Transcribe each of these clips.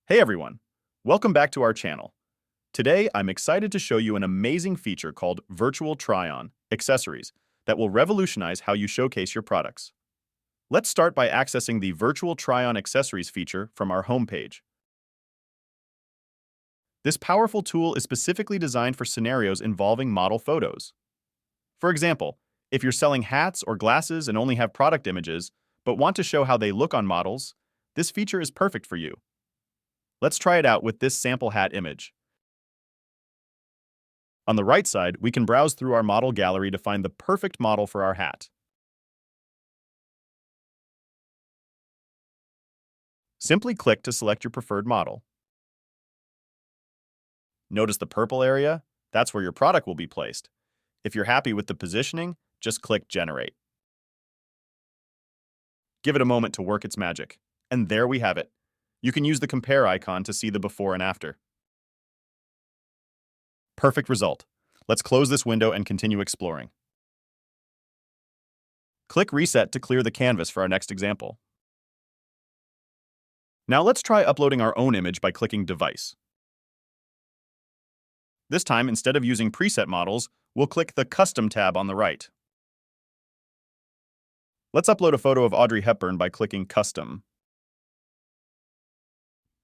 Hey everyone, welcome back to our channel. Today, I'm excited to show you an amazing feature called Virtual Try-On Accessories that will revolutionize how you showcase your products. Let's start by accessing the Virtual Try-On Accessories feature from our homepage. This powerful tool is specifically designed for scenarios involving model photos. For example, if you're selling hats or glasses and only have product images, but want to show how they look on models, this feature is perfect for you. Let's try it out with this sample hat image. On the right side, we can browse through our model gallery to find the perfect model for our hat. Simply click to select your preferred model. Notice the purple area? That's where your product will be placed. If you're happy with the positioning, just click Generate. Give it a moment to work its magic. And there we have it. You can use the compare icon to see the before and after. Perfect result. Let's close this window and continue exploring. Click Reset to clear the canvas for our next example. Now let's try uploading our own image by clicking Device. This time, instead of using preset models, we'll click the Custom tab on the right. Let's upload a photo of Audrey Hepburn by clicking Custom.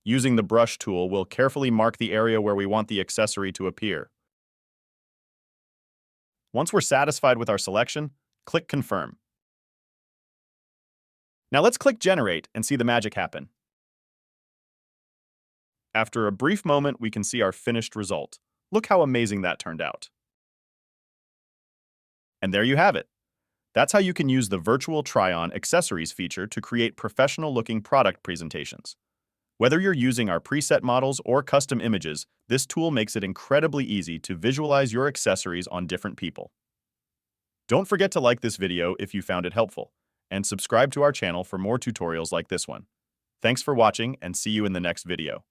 Using the brush tool, we'll carefully mark the area where we want the accessory to appear. Once we're satisfied with our selection, click Confirm. Now let's click Generate and see the magic happen. After a brief moment, we can see our finished result. Look how amazing that turned out. And there you have it. That's how you can use the Virtual Try-On Accessories feature to create professional-looking product presentations. Whether you're using our preset models or custom images, this tool makes it incredibly easy to visualize your accessories on different people. Don't forget to like this video if you found it helpful, and subscribe to our channel for more tutorials like this one. Thanks for watching, and see you in the next video.